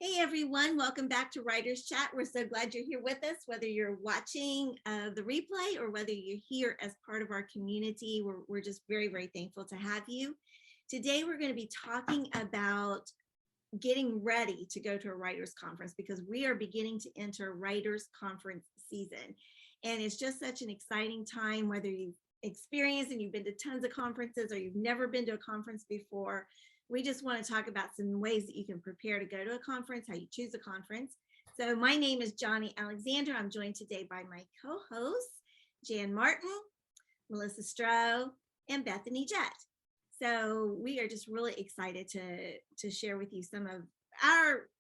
Hey everyone, welcome back to Writers Chat. We're so glad you're here with us, whether you're watching the replay or whether you're here as part of our community. We're just very, very thankful to have you. Today we're going to be talking about getting ready to go to a writers conference because we are beginning to enter writers conference season. And it's just such an exciting time, whether you've experienced and you've been to tons of conferences or you've never been to a conference before. We just want to talk about some ways that you can prepare to go to a conference, how you choose a conference. So my name is Johnny Alexander. I'm joined today by my co-hosts, Jan Martin, Melissa Stroh, and Bethany Jett. So we are just really excited to share with you some of our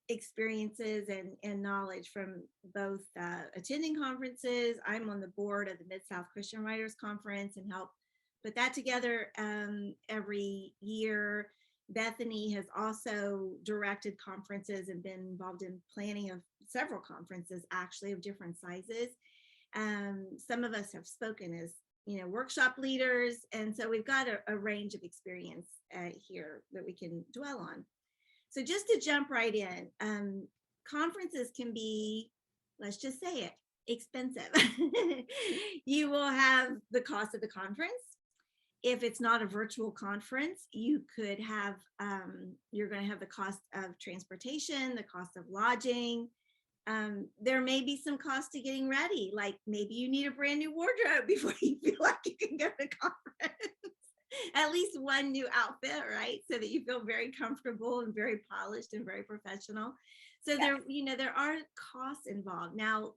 experiences and knowledge from both attending conferences. I'm on the board of the Mid-South Christian Writers Conference and help put that together every year. Bethany has also directed conferences and been involved in planning of several conferences, actually, of different sizes. Some of us have spoken as workshop leaders, and so we've got a range of experience here that we can dwell on. So just to jump right in, conferences can be, let's just say it, expensive. You will have the cost of the conference. If it's not a virtual conference, you could have, you're going to have the cost of transportation, the cost of lodging. There may be some cost to getting ready, like maybe you need a brand new wardrobe before you feel like you can go to conference. At least one new outfit, right? So that you feel very comfortable and very polished and very professional. So yes. There are costs involved. Now,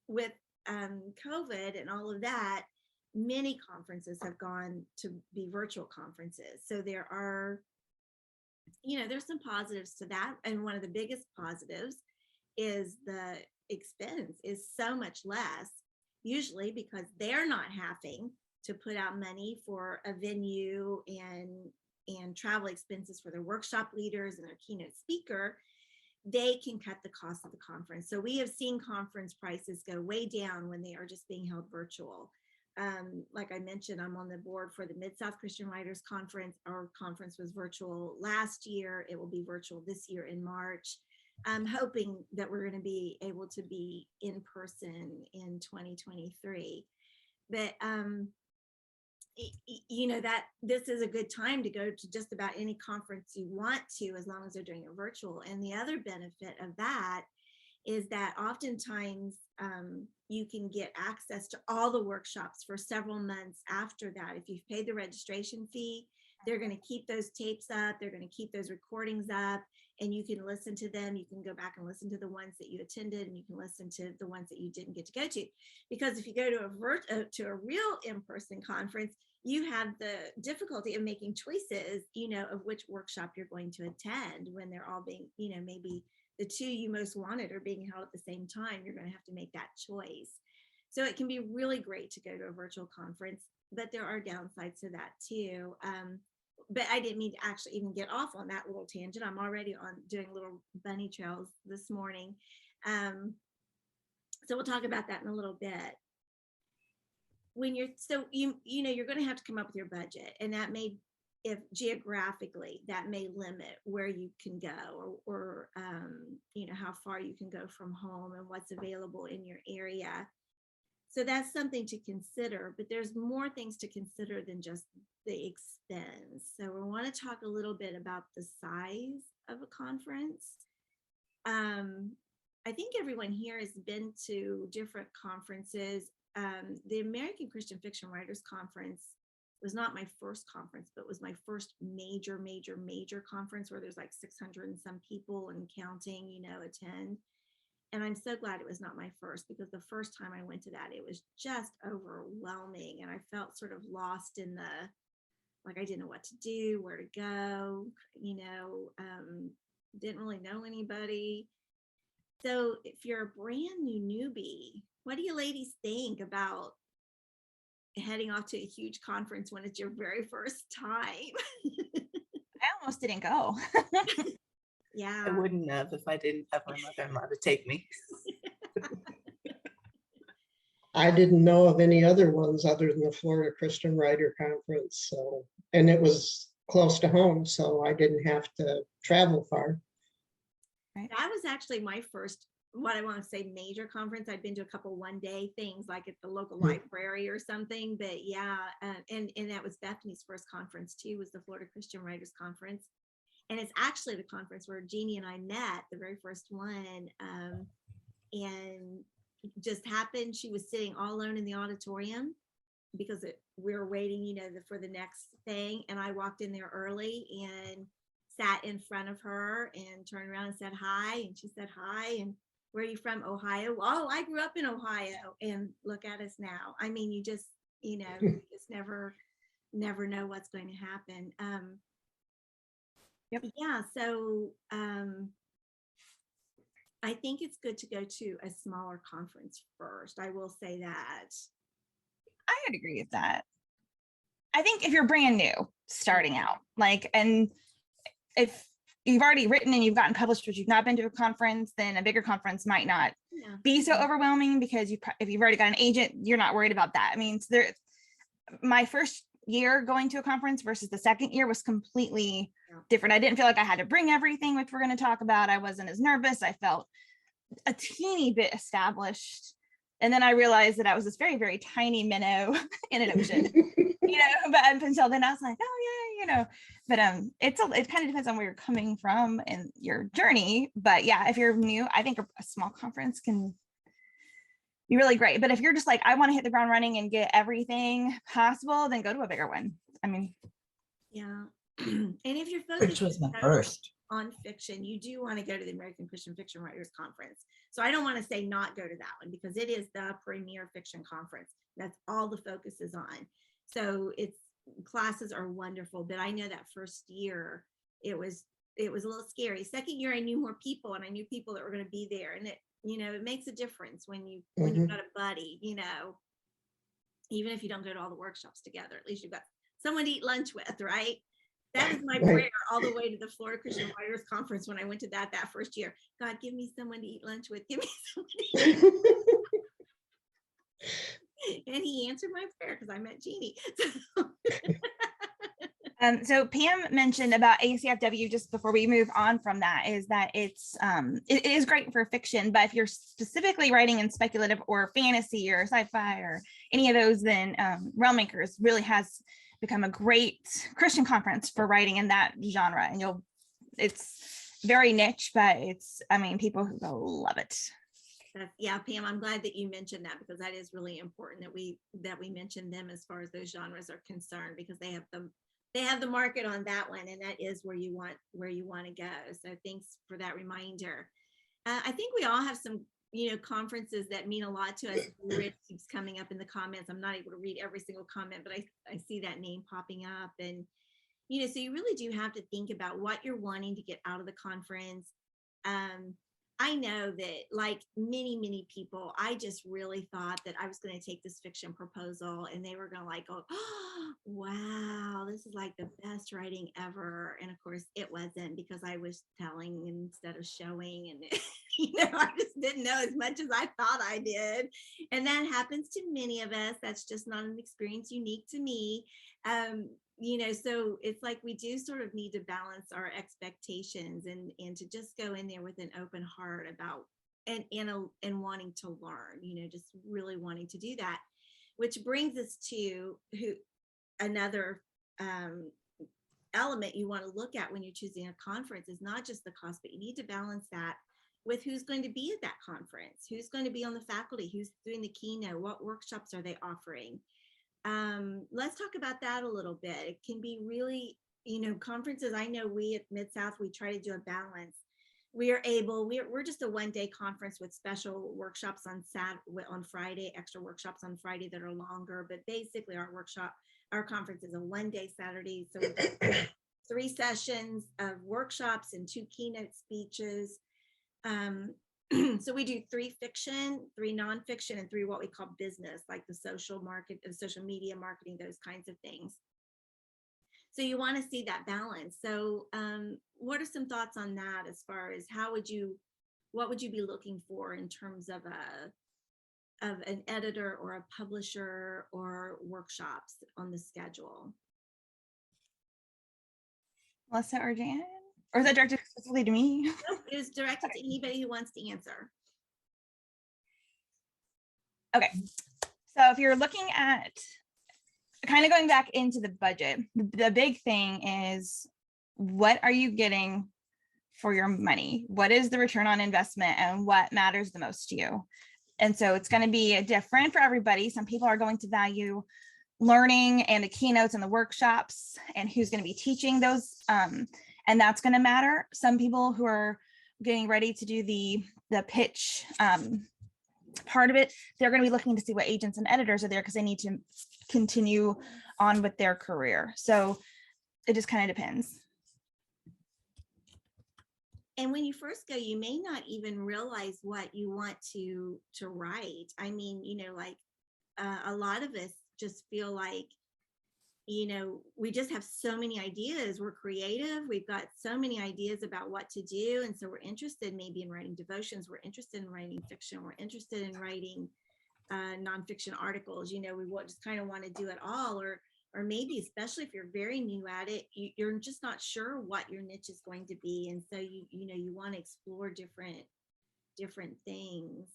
with COVID and all of that, many conferences have gone to be virtual conferences. So there are, there's some positives to that. And one of the biggest positives is the expense is so much less, usually because they're not having to put out money for a venue and travel expenses for their workshop leaders and their keynote speaker. They can cut the cost of the conference. So we have seen conference prices go way down when they are just being held virtual. Like I mentioned, I'm on the board for the Mid-South Christian Writers Conference. Our conference was virtual last year. It will be virtual this year in March. I'm hoping that we're going to be able to be in person in 2023. But, that this is a good time to go to just about any conference you want to, as long as they're doing it virtual. And the other benefit of that is that oftentimes you can get access to all the workshops for several months after that. If you've paid the registration fee, they're going to keep those tapes up, they're going to keep those recordings up, and you can listen to them. You can go back and listen to the ones that you attended, and you can listen to the ones that you didn't get to go to. Because if you go to a real in-person conference, you have the difficulty of making choices, of which workshop you're going to attend when they're all being, maybe the two you most wanted are being held at the same time. You're going to have to make that choice. So it can be really great to go to a virtual conference, but there are downsides to that too. But I didn't mean to actually even get off on that little tangent. I'm already on doing little bunny trails this morning. So we'll talk about that in a little bit. When you're, you're going to have to come up with your budget, and that may, if geographically, that may limit where you can go or how far you can go from home and what's available in your area. So that's something to consider, but there's more things to consider than just the expense. So we want to talk a little bit about the size of a conference. I think everyone here has been to different conferences. The American Christian Fiction Writers Conference was not my first conference, but was my first major conference where there's like 600 and some people and counting, attend. And I'm so glad it was not my first, because the first time I went to that, it was just overwhelming. And I felt sort of lost in I didn't know what to do, where to go, didn't really know anybody. So if you're a brand new newbie, what do you ladies think about heading off to a huge conference when it's your very first time? I almost didn't go. Yeah. I wouldn't have if I didn't have my mother-in-law to take me. I didn't know of any other ones other than the Florida Christian Writer Conference. So, and it was close to home, so I didn't have to travel far. right? That was actually my first, what I want to say, major conference. I'd been to a couple one-day things like at the local library or something, but yeah, and that was Bethany's first conference too, was the Florida Christian Writers Conference. And it's actually the conference where Jeannie and I met, the very first one, and just happened. She was sitting all alone in the auditorium because we were waiting, you know, for the next thing. And I walked in there early and sat in front of her and turned around and said hi. And she said hi. And where are you from? Ohio. Oh, I grew up in Ohio. And look at us now. I mean, you just, you know, you just never know what's going to happen. Yep. Yeah. So I think it's good to go to a smaller conference first. I will say that. I would agree with that. I think if you're brand new, starting out, like, and if you've already written and you've gotten published, but you've not been to a conference, then a bigger conference might not be so overwhelming, because if you've already got an agent, you're not worried about that. I mean, my first year going to a conference versus the second year was completely different. I didn't feel like I had to bring everything, which we're going to talk about. I wasn't as nervous. I felt a teeny bit established. And then I realized that I was this very, very tiny minnow in an ocean, you know, but up until then I was like, oh yeah, you know, but it kind of depends on where you're coming from and your journey. But yeah, if you're new, I think a small conference can be really great. But if you're just like, I want to hit the ground running and get everything possible, then go to a bigger one. I mean, yeah. And if you're Which focused was my first. on fiction, you do want to go to the American Christian Fiction Writers Conference. So I don't want to say not go to that one, because it is the premier fiction conference. That's all the focus is on. So classes are wonderful, but I know that first year it was a little scary. Second year I knew more people, and I knew people that were going to be there, and it, you know, it makes a difference when you've got a buddy, you know, even if you don't go to all the workshops together, at least you've got someone to eat lunch with, right? That was my prayer all the way to the Florida Christian Writers Conference when I went to that first year. God, give me someone to eat lunch with. Give me someone to eat. And he answered my prayer because I met Jeannie. So Pam mentioned about ACFW, just before we move on from that, is that it is great for fiction, but if you're specifically writing in speculative or fantasy or sci-fi or any of those, then Realm Makers really has become a great Christian conference for writing in that genre. And it's very niche, but people who go love it. Yeah, Pam, I'm glad that you mentioned that, because that is really important that we mention them as far as those genres are concerned, because they have the market on that one, and that is where you want to go. So thanks for that reminder. I think we all have some, you know, conferences that mean a lot to us. Rich keeps coming up in the comments. I'm not able to read every single comment, but I see that name popping up, and you know, so you really do have to think about what you're wanting to get out of the conference. I know that, like many people, I just really thought that I was going to take this fiction proposal and they were going to like go, oh, wow, this is like the best writing ever. And of course it wasn't, because I was telling instead of showing, and you know, I just didn't know as much as I thought I did. And that happens to many of us. That's just not an experience unique to me. You know, so it's like we do sort of need to balance our expectations and to just go in there with an open heart about and wanting to learn, you know, just really wanting to do that, which brings us to another element you want to look at when you're choosing a conference is not just the cost, but you need to balance that with who's going to be at that conference, who's going to be on the faculty, who's doing the keynote, what workshops are they offering. Let's talk about that a little bit. It can be really, you know, conferences. I know we at Mid-South, we try to do a balance. We're just a one-day conference with special workshops on Friday, extra workshops on Friday that are longer, but basically our conference is a one-day Saturday. So we've got 3 sessions of workshops and 2 keynote speeches. So we do 3 fiction, 3 nonfiction, and 3 what we call business, like the social media marketing, those kinds of things. So you want to see that balance. So what are some thoughts on that, as far as what would you be looking for in terms of an editor or a publisher or workshops on the schedule? Melissa or Jan? Or is that directed specifically to me? Nope, it was directed to anybody who wants to answer. Okay. So if you're looking at kind of going back into the budget, the big thing is, what are you getting for your money? What is the return on investment and what matters the most to you? And so it's going to be different for everybody. Some people are going to value learning and the keynotes and the workshops and who's going to be teaching those. And that's going to matter. Some people who are getting ready to do the pitch part of it, they're going to be looking to see what agents and editors are there because they need to continue on with their career. So it just kind of depends. And when you first go, you may not even realize what you want to write. I mean, like a lot of us just feel like, we just have so many ideas. We're creative. We've got so many ideas about what to do. And so we're interested maybe in writing devotions. We're interested in writing fiction. We're interested in writing nonfiction articles. We just kind of want to do it all. Or maybe, especially if you're very new at it, you're just not sure what your niche is going to be. And so you want to explore different things.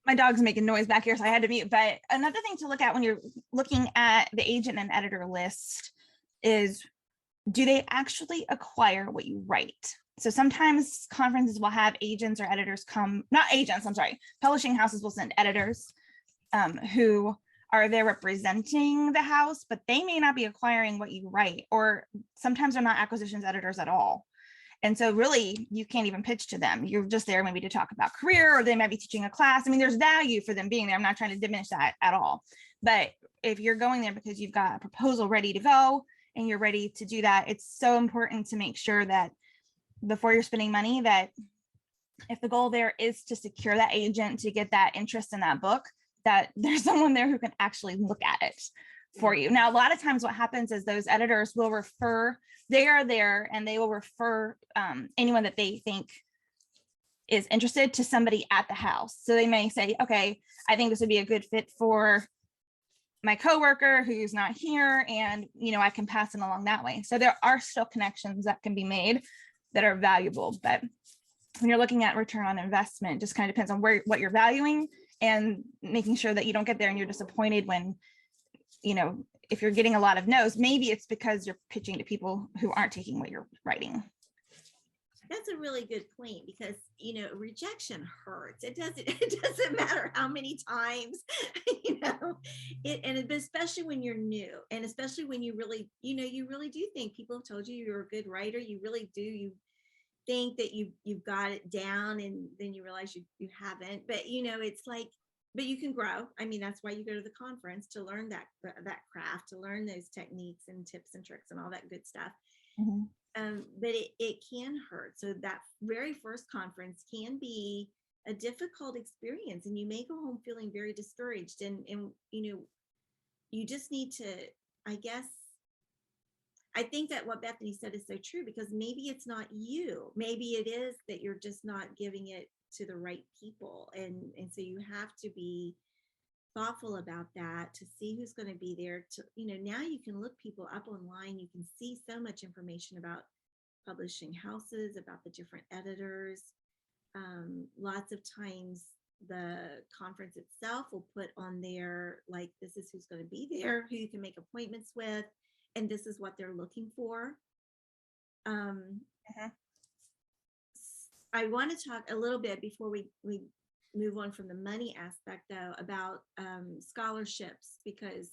My dog's making noise back here, so I had to mute. But another thing to look at when you're looking at the agent and editor list is, do they actually acquire what you write? So sometimes conferences will have agents or editors come, not agents, I'm sorry, publishing houses will send editors who are there representing the house, but they may not be acquiring what you write, or sometimes they're not acquisitions editors at all. And so really, you can't even pitch to them. You're just there maybe to talk about career, or they might be teaching a class. I mean, there's value for them being there. I'm not trying to diminish that at all. But if you're going there because you've got a proposal ready to go and you're ready to do that, it's so important to make sure that before you're spending money, that if the goal there is to secure that agent, to get that interest in that book, that there's someone there who can actually look at it for you. Now, a lot of times what happens is those editors will refer, they are there and they will refer anyone that they think is interested to somebody at the house. So they may say, okay, I think this would be a good fit for my coworker who's not here, and I can pass it along that way. So there are still connections that can be made that are valuable. But when you're looking at return on investment, just kind of depends on what you're valuing, and making sure that you don't get there and you're disappointed when, if you're getting a lot of no's, maybe it's because you're pitching to people who aren't taking what you're writing. That's a really good point, because rejection hurts. It doesn't matter how many times, and especially when you're new, and especially when you really do think people have told you you're a good writer. You really do. You think that you've got it down, and then you realize you haven't. But it's like, but you can grow. I mean, that's why you go to the conference, to learn that craft, to learn those techniques and tips and tricks and all that good stuff. Mm-hmm. But it can hurt. So that very first conference can be a difficult experience, and you may go home feeling very discouraged. And you just need to, I guess, I think that what Bethany said is so true, because maybe it's not you. Maybe it is that you're just not giving it to the right people. And so you have to be thoughtful about that, to see who's going to be there. To, now you can look people up online. You can see so much information about publishing houses, about the different editors. Lots of times the conference itself will put on there, like, this is who's going to be there, who you can make appointments with, and this is what they're looking for. I want to talk a little bit before we move on from the money aspect, though, about scholarships, because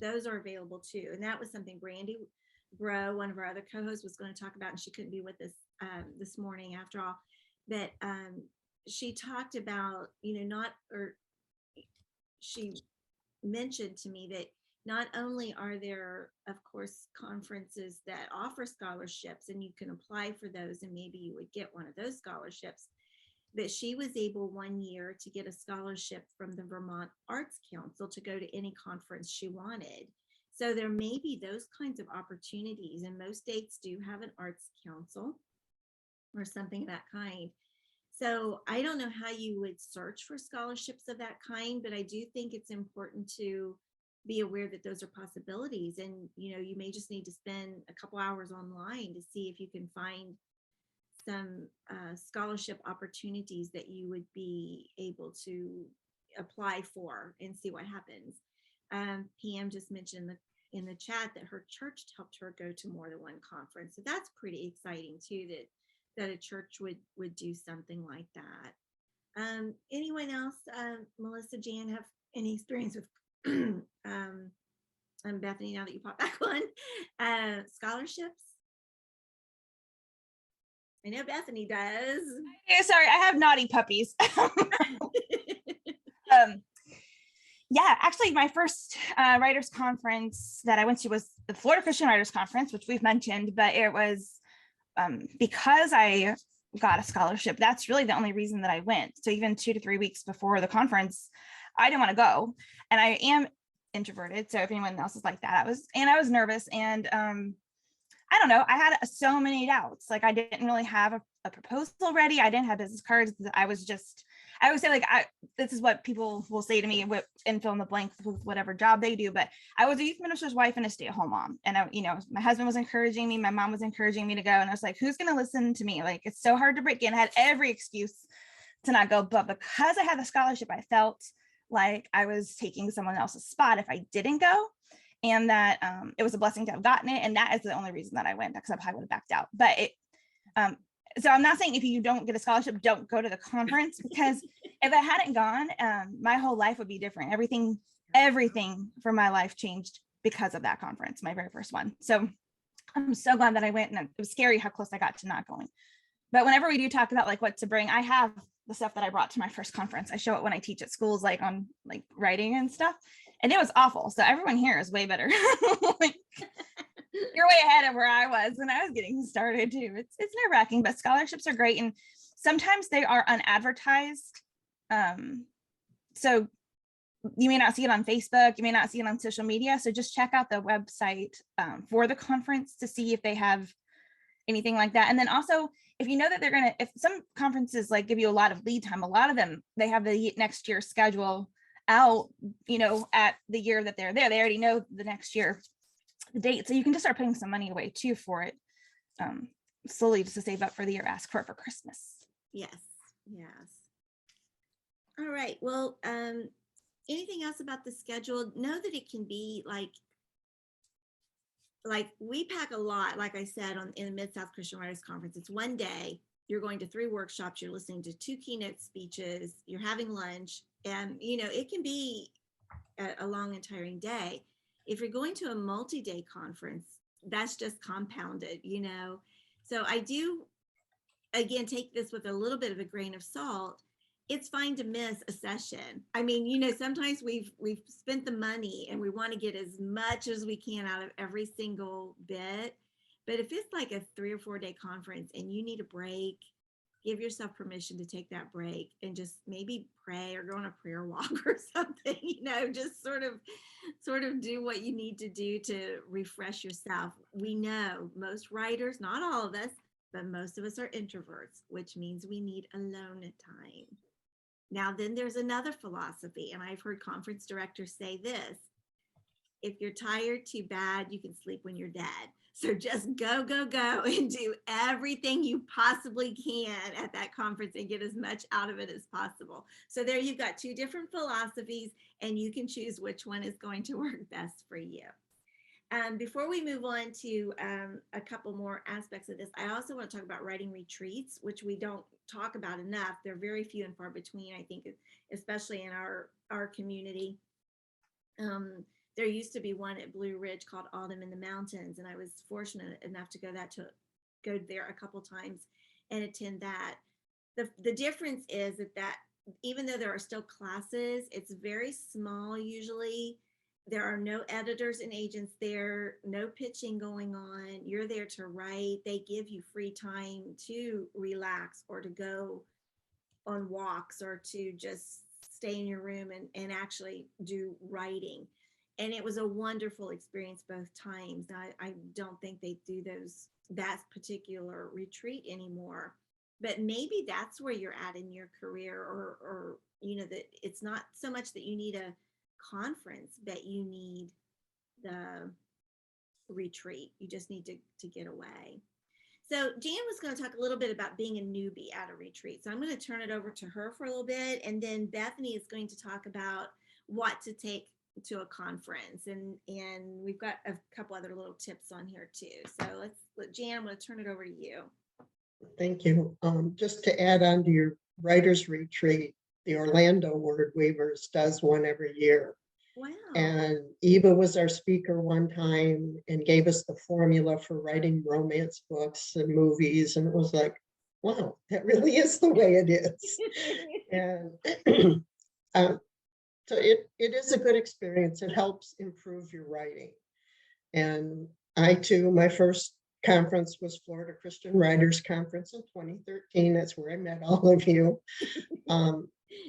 those are available too. And that was something Brandy Bro, one of our other co-hosts, was going to talk about, and she couldn't be with us this morning after all. But she talked about, she mentioned to me that not only are there, of course, conferences that offer scholarships, and you can apply for those, and maybe you would get one of those scholarships, but she was able one year to get a scholarship from the Vermont Arts Council to go to any conference she wanted. So there may be those kinds of opportunities, and most states do have an arts council or something of that kind. So I don't know how you would search for scholarships of that kind, but I do think it's important to be aware that those are possibilities. And, you may just need to spend a couple hours online to see if you can find some scholarship opportunities that you would be able to apply for and see what happens. PM just mentioned in the chat that her church helped her go to more than one conference. So that's pretty exciting too, that a church would do something like that. Anyone else, Melissa, Jan, have any experience with Bethany, now that you pop back on, scholarships? I know Bethany does. Yeah, sorry, I have naughty puppies. Yeah, actually, my first writers conference that I went to was the Florida Christian Writers Conference, which we've mentioned, but it was because I got a scholarship. That's really the only reason that I went. So even 2 to 3 weeks before the conference, I didn't want to go, and I am introverted. So if anyone else is like that, I was nervous, and I don't know. I had so many doubts. Like, I didn't really have a proposal ready. I didn't have business cards. I would say, like, this is what people will say to me and fill in the blank with whatever job they do. But I was a youth minister's wife and a stay-at-home mom. And my husband was encouraging me. My mom was encouraging me to go. And I was like, who's going to listen to me? Like, it's so hard to break in. I had every excuse to not go. But because I had the scholarship, I felt like I was taking someone else's spot if I didn't go. And that it was a blessing to have gotten it. And that is the only reason that I went, because I probably would have backed out. But so I'm not saying if you don't get a scholarship, don't go to the conference, because if I hadn't gone, my whole life would be different. Everything from my life changed because of that conference, my very first one. So I'm so glad that I went, and it was scary how close I got to not going. But whenever we do talk about like what to bring, I have the stuff that I brought to my first conference. I show it when I teach at schools, like on like writing and stuff. And it was awful. So everyone here is way better. Like, you're way ahead of where I was when I was getting started too. It's nerve-wracking, but scholarships are great. And sometimes they are unadvertised. So you may not see it on Facebook, you may not see it on social media. So just check out the website for the conference to see if they have anything like that. And then also, if you know that if some conferences like give you a lot of lead time, a lot of them, they have the next year's schedule out, at the year that they're there. They already know the next year, the date. So you can just start putting some money away too for it, slowly, just to save up for the year, ask for it for Christmas. Yes. All right. Well, anything else about the schedule? Know that it can be like we pack a lot, like I said, in the Mid-South Christian Writers Conference. It's one day, you're going to 3 workshops, you're listening to 2 keynote speeches, you're having lunch, and it can be a long and tiring day. If you're going to a multi-day conference, that's just compounded, So I do, again, take this with a little bit of a grain of salt. It's fine to miss a session. I mean, sometimes we've spent the money and we want to get as much as we can out of every single bit. But if it's like a 3 or 4 day conference and you need a break, give yourself permission to take that break and just maybe pray or go on a prayer walk or something, just sort of do what you need to do to refresh yourself. We know most writers, not all of us, but most of us are introverts, which means we need alone time. Now, then there's another philosophy, and I've heard conference directors say this: if you're tired, too bad, you can sleep when you're dead. So just go, and do everything you possibly can at that conference and get as much out of it as possible. So there you've got 2 different philosophies, and you can choose which one is going to work best for you. Before we move on to a couple more aspects of this, I also want to talk about writing retreats, which we don't talk about enough. They're very few and far between, I think, especially in our community. There used to be one at Blue Ridge called Autumn in the Mountains, and I was fortunate enough to go there a couple times and attend that. The difference is that even though there are still classes, it's very small usually. There are no editors and agents there, no pitching going on. You're there to write. They give you free time to relax or to go on walks or to just stay in your room and actually do writing. And it was a wonderful experience both times. I don't think they do that particular retreat anymore, but maybe that's where you're at in your career, or that it's not so much that you need a conference, but you need the retreat. You just need to get away. So Jan was going to talk a little bit about being a newbie at a retreat. So I'm going to turn it over to her for a little bit. And then Bethany is going to talk about what to take to a conference. And we've got a couple other little tips on here too. So Jan, I'm going to turn it over to you. Thank you. Just to add on to your writer's retreat, the Orlando Word Weavers does one every year. Wow. And Eva was our speaker one time and gave us the formula for writing romance books and movies. And it was like, wow, that really is the way it is. And so it is a good experience. It helps improve your writing. And I too, my first conference was Florida Christian Writers Conference in 2013. That's where I met all of you.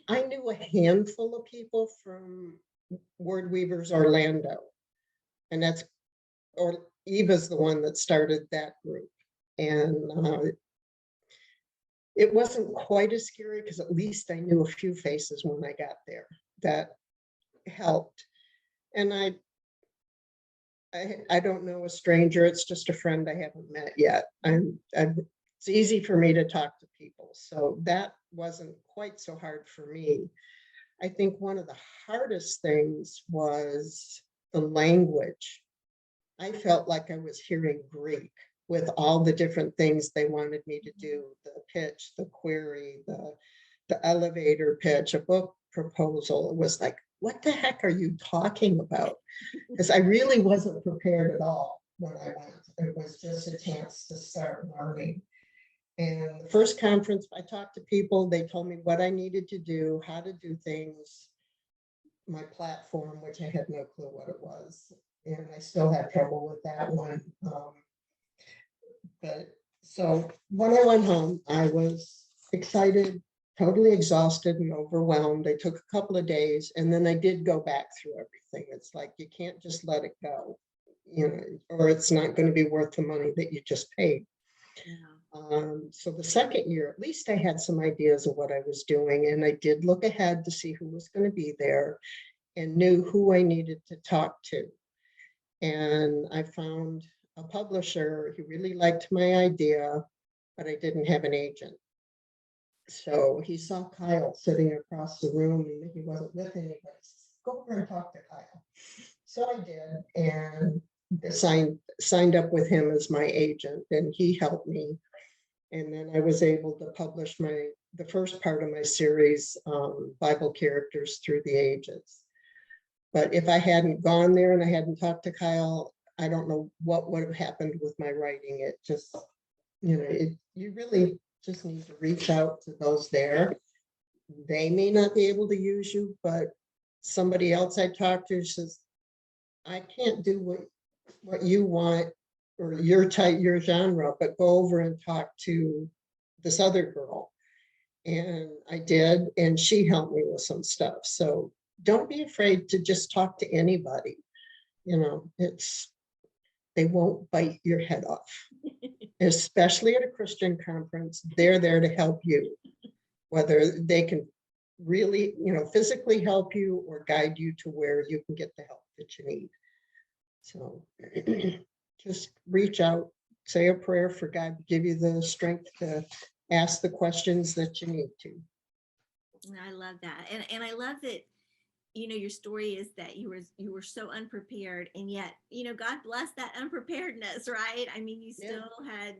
I knew a handful of people from Word Weavers Orlando, and Eva's the one that started that group. And it wasn't quite as scary because at least I knew a few faces when I got there. That helped. And I don't know a stranger. It's just a friend I haven't met yet. It's easy for me to talk to people. So that wasn't quite so hard for me. I think one of the hardest things was the language. I felt like I was hearing Greek with all the different things they wanted me to do, the pitch, the query, the elevator pitch, a book proposal. It was like, what the heck are you talking about? Because I really wasn't prepared at all when I went. It was just a chance to start learning. And the first conference, I talked to people, they told me what I needed to do, how to do things, my platform, which I had no clue what it was. And I still have trouble with that one. But so when I went home, I was excited, totally exhausted and overwhelmed. I took a couple of days and then I did go back through everything. It's like, you can't just let it go, or it's not going to be worth the money that you just paid. Yeah. So the second year, at least I had some ideas of what I was doing, and I did look ahead to see who was going to be there and knew who I needed to talk to. And I found a publisher who really liked my idea, but I didn't have an agent. So he saw Kyle sitting across the room and he wasn't with anybody. He says, go over and talk to Kyle. So I did, and signed up with him as my agent, and he helped me. And then I was able to publish the first part of my series, Bible Characters Through the Ages. But if I hadn't gone there and I hadn't talked to Kyle, I don't know what would have happened with my writing. It just, you really just need to reach out to those there. They may not be able to use you, but somebody else I talked to says, I can't do what you want or your type, your genre, but go over and talk to this other girl. And I did, and she helped me with some stuff. So don't be afraid to just talk to anybody. They won't bite your head off, especially at a Christian conference. They're there to help you, whether they can really, physically help you or guide you to where you can get the help that you need. So just reach out, say a prayer for God to give you the strength to ask the questions that you need to. I love that. And I love that, your story is that you were so unprepared, and yet, God bless that unpreparedness, right? I mean, you still had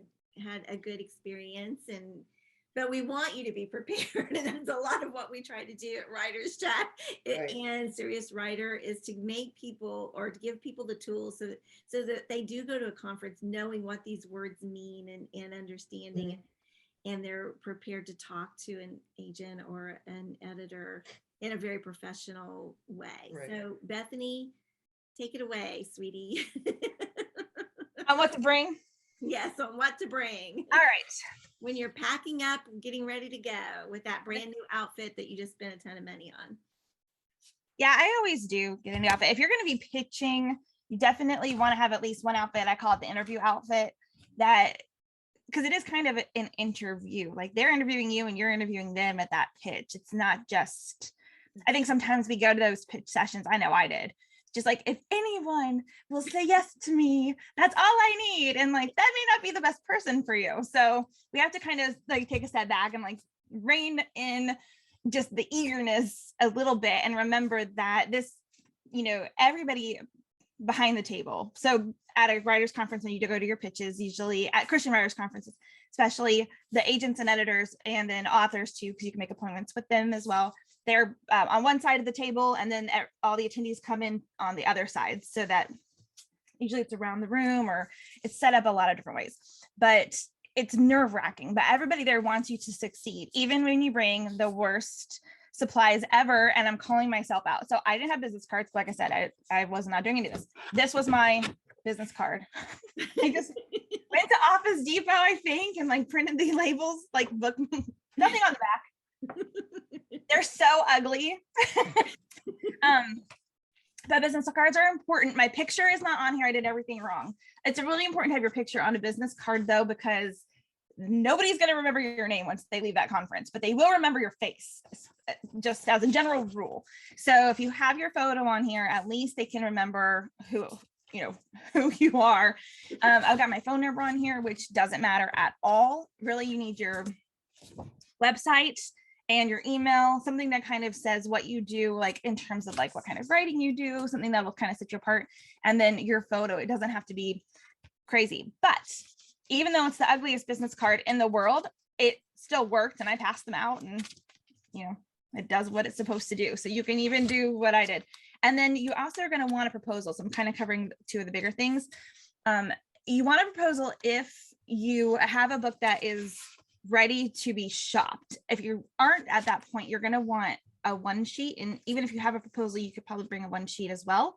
a good experience, but we want you to be prepared. And that's a lot of what we try to do at Writers Chat and Serious Writer, is to make people, or to give people the tools so that they do go to a conference knowing what these words mean and understanding it, and they're prepared to talk to an agent or an editor in a very professional way. Right. So Bethany, take it away, sweetie. On what to bring? Yes, on what to bring. All right. When you're packing up, getting ready to go with that brand new outfit that you just spent a ton of money on. Yeah, I always do get a new outfit. If you're going to be pitching, you definitely want to have at least one outfit. I call it the interview outfit, because it is kind of an interview. Like, they're interviewing you and you're interviewing them at that pitch. It's not just I think sometimes we go to those pitch sessions. I know I did. Just like, if anyone will say yes to me, that's all I need. And like, that may not be the best person for you. So we have to kind of like take a step back and like rein in just the eagerness a little bit and remember that this, everybody behind the table. So at a writers conference, when you go to your pitches, usually at Christian writers conferences, especially the agents and editors, and then authors too, because you can make appointments with them as well. They're on one side of the table, and then all the attendees come in on the other side, so that usually it's around the room or it's set up a lot of different ways. But it's nerve-wracking, but everybody there wants you to succeed, even when you bring the worst supplies ever. And I'm calling myself out. So I didn't have business cards. Like I said, I was not doing any of this. This was my business card. I just went to Office Depot, I think, and like printed the labels, like book, nothing on the back. They're so ugly. But business cards are important. My picture is not on here. I did everything wrong. It's really important to have your picture on a business card though, because nobody's going to remember your name once they leave that conference, but they will remember your face, just as a general rule. So if you have your photo on here, at least they can remember who you are. I've got my phone number on here, which doesn't matter at all. Really, you need your website and your email, something that kind of says what you do, like in terms of like what kind of writing you do, something that will kind of set you apart. And then your photo, it doesn't have to be crazy, but even though it's the ugliest business card in the world, it still worked, and I passed them out, and it does what it's supposed to do. So you can even do what I did. And then you also are going to want a proposal. So I'm kind of covering two of the bigger things. You want a proposal if you have a book that is ready to be shopped. If you aren't at that point, you're going to want a one sheet. And even if you have a proposal, you could probably bring a one sheet as well.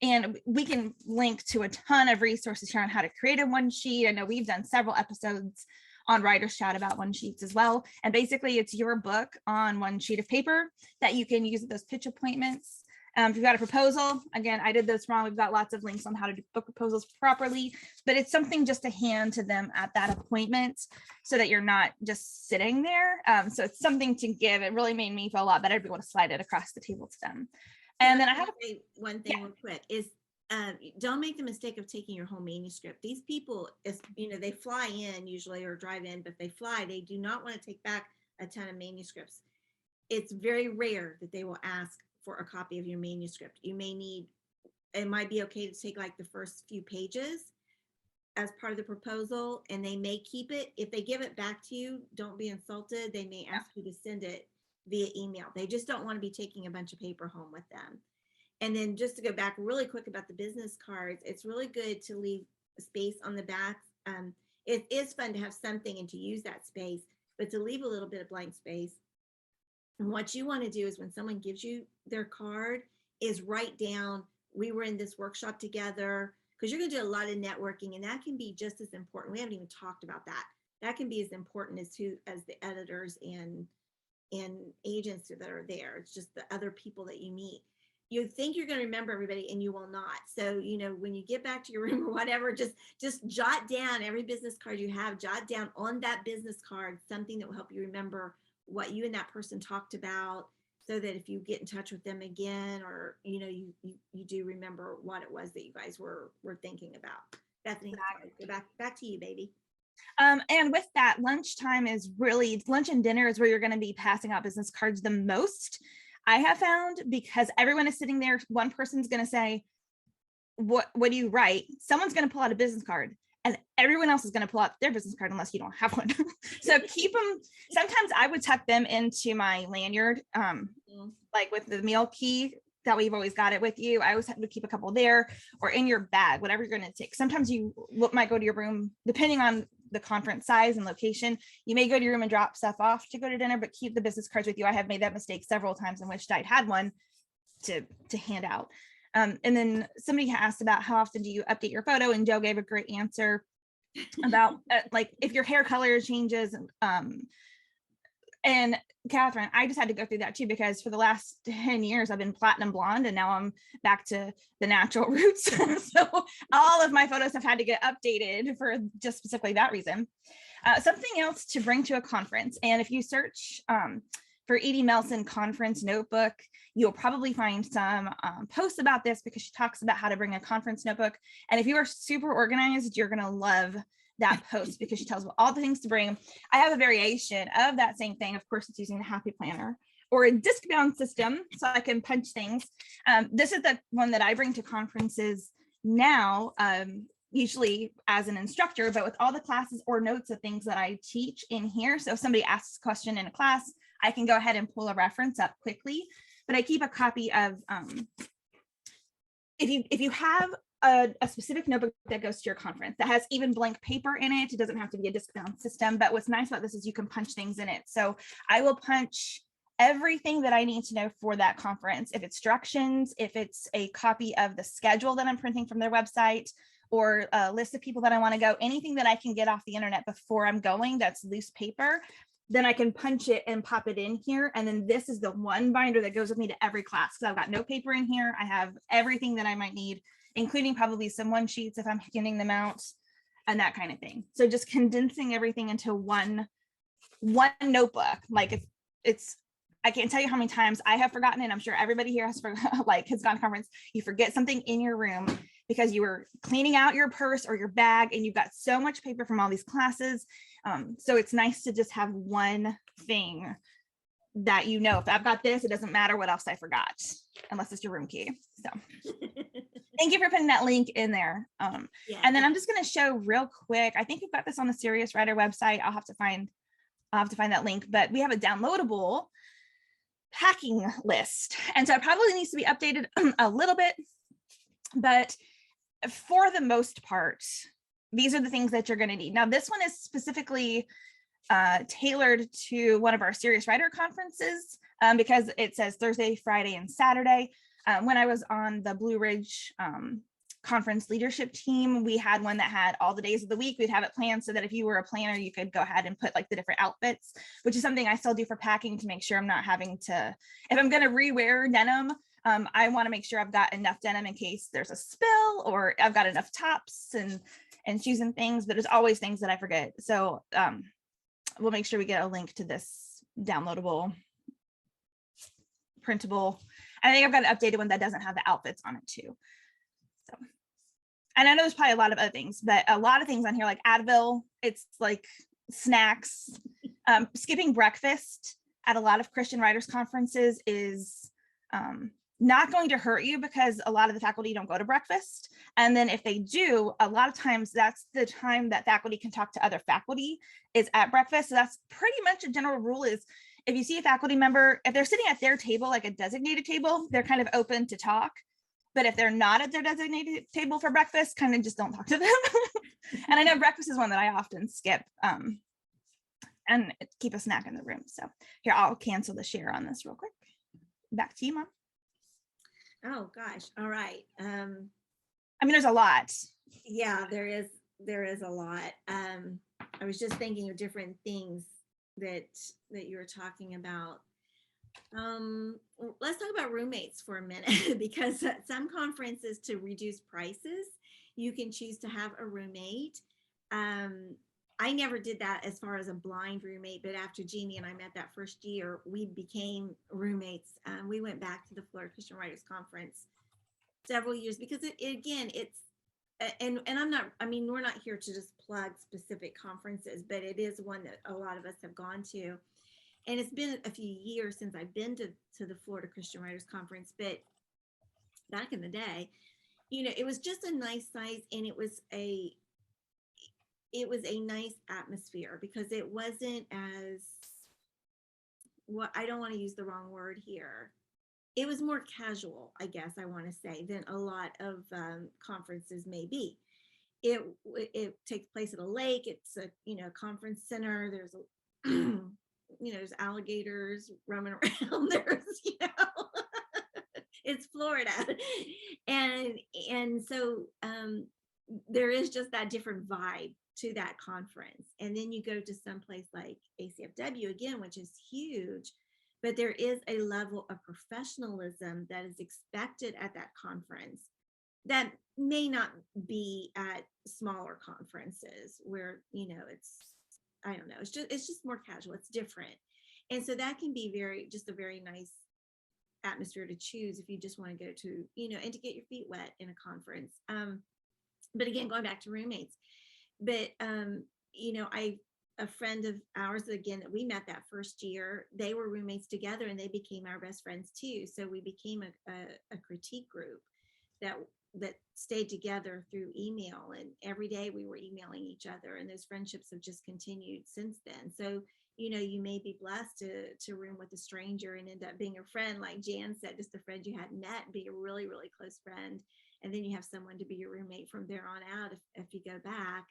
And we can link to a ton of resources here on how to create a one sheet. I know we've done several episodes on Writers Chat about one sheets as well. And basically it's your book on one sheet of paper that you can use at those pitch appointments. If you've got a proposal, again, I did this wrong. We've got lots of links on how to do book proposals properly, but it's something just to hand to them at that appointment so that you're not just sitting there. So it's something to give. It really made me feel a lot better to be able to slide it across the table to them. And then I have one thing real quick is don't make the mistake of taking your whole manuscript. These people, they fly in usually or drive in, but they fly. They do not want to take back a ton of manuscripts. It's very rare that they will ask for a copy of your manuscript. You may need, it might be okay to take like the first few pages as part of the proposal, and they may keep it. If they give it back to you, don't be insulted. They may ask you to send it via email. They just don't want to be taking a bunch of paper home with them. And then just to go back really quick about the business cards, it's really good to leave space on the back. It is fun to have something and to use that space, but to leave a little bit of blank space. And what you want to do is when someone gives you their card is write down, we were in this workshop together, because you're going to do a lot of networking, and that can be just as important. We haven't even talked about that. That can be as important as the editors and agents that are there. It's just the other people that you meet. You think you're going to remember everybody, and you will not. So, when you get back to your room or whatever, just jot down every business card you have, jot down on that business card something that will help you remember what you and that person talked about, so that if you get in touch with them again, or, you do remember what it was that you guys were thinking about. Bethany, back to you, baby. And with that, lunch and dinner is where you're going to be passing out business cards the most, I have found, because everyone is sitting there. One person's going to say, what do you write? Someone's going to pull out a business card, and everyone else is going to pull out their business card unless you don't have one. So keep them. Sometimes I would tuck them into my lanyard, like with the meal key. That way you've always got it with you. I always have to keep a couple there, or in your bag, whatever you're going to take. Sometimes you might go to your room, depending on the conference size and location. You may go to your room and drop stuff off to go to dinner, but keep the business cards with you. I have made that mistake several times and wished I'd had one to hand out. And then somebody asked about how often do you update your photo, and Joe gave a great answer about like if your hair color changes. And Catherine, I just had to go through that too, because for the last 10 years I've been platinum blonde, and now I'm back to the natural roots. So all of my photos have had to get updated for just specifically that reason. Something else to bring to a conference, and if you search for Edie Melson conference notebook, you'll probably find some posts about this because she talks about how to bring a conference notebook. And if you are super organized, you're going to love that post because she tells you all the things to bring. I have a variation of that same thing. Of course, it's using the Happy Planner or a disc bound system so I can punch things. This is the one that I bring to conferences now, usually as an instructor, but with all the classes or notes of things that I teach in here. So if somebody asks a question in a class, I can go ahead and pull a reference up quickly, but I keep a copy of, if you have a specific notebook that goes to your conference that has even blank paper in it, it doesn't have to be a disc bound system, but what's nice about this is you can punch things in it. So I will punch everything that I need to know for that conference. If it's instructions, if it's a copy of the schedule that I'm printing from their website, or a list of people that I want to go, anything that I can get off the internet before I'm going that's loose paper, then I can punch it and pop it in here. And then this is the one binder that goes with me to every class because I've got no paper in here. I have everything that I might need, including probably some one sheets if I'm handing them out and that kind of thing. So just condensing everything into one notebook. Like it's I can't tell you how many times I have forgotten it. I'm sure everybody here has gone to conference. You forget something in your room because you were cleaning out your purse or your bag and you've got so much paper from all these classes. So it's nice to just have one thing that, you know, if I've got this, it doesn't matter what else I forgot, unless it's your room key. So thank you for putting that link in there. Yeah. And then I'm just going to show real quick. I think we've got this on the Serious Writer website. I'll have to find that link, but we have a downloadable packing list. And so it probably needs to be updated a little bit, but for the most part, these are the things that you're going to need. Now, this one is specifically tailored to one of our Serious Writer conferences because it says Thursday, Friday, and Saturday. When I was on the Blue Ridge conference leadership team, we had one that had all the days of the week. We'd have it planned so that if you were a planner, you could go ahead and put like the different outfits, which is something I still do for packing to make sure I'm not having to, if I'm going to rewear denim, I want to make sure I've got enough denim in case there's a spill, or I've got enough tops and shoes and things, but there's always things that I forget. So we'll make sure we get a link to this downloadable, printable. I think I've got an updated one that doesn't have the outfits on it too. So, and I know there's probably a lot of other things, but a lot of things on here like Advil, it's like snacks, skipping breakfast at a lot of Christian writers conferences is not going to hurt you because a lot of the faculty don't go to breakfast. And then if they do, a lot of times that's the time that faculty can talk to other faculty is at breakfast. So that's pretty much a general rule is if you see a faculty member, if they're sitting at their table, like a designated table, they're kind of open to talk. But if they're not at their designated table for breakfast, kind of just don't talk to them. And I know breakfast is one that I often skip and keep a snack in the room. So here, I'll cancel the share on this real quick. Back to you, Mom. Oh gosh. All right. I mean, there's a lot. Yeah, there is a lot. I was just thinking of different things that you were talking about. Let's talk about roommates for a minute because at some conferences, to reduce prices, you can choose to have a roommate. I never did that as far as a blind roommate, but after Jeannie and I met that first year, we became roommates. We went back to the Florida Christian Writers Conference several years because it's and I'm not, I mean, we're not here to just plug specific conferences, but it is one that a lot of us have gone to. And it's been a few years since I've been to the Florida Christian Writers Conference, but back in the day, you know, it was just a nice size and it was a nice atmosphere because it wasn't as, what, I don't want to use the wrong word here. It was more casual, I guess I want to say, than a lot of conferences may be. It takes place at a lake. It's a, you know, conference center. There's a, you know, there's alligators roaming around. There's, you know, it's Florida. And so there is just that different vibe to that conference. And then you go to someplace like ACFW again, which is huge, but there is a level of professionalism that is expected at that conference that may not be at smaller conferences where, you know, it's, I don't know, it's just more casual, it's different. And so that can be just a very nice atmosphere to choose if you just want to go to, and to get your feet wet in a conference. But again, going back to roommates, but a friend of ours, again, that we met that first year, they were roommates together and they became our best friends too. So we became a critique group that stayed together through email, and every day we were emailing each other, and those friendships have just continued since then. So you may be blessed to room with a stranger and end up being a friend, like Jan said, just a friend you hadn't met, be a really, really close friend. And then you have someone to be your roommate from there on out if you go back.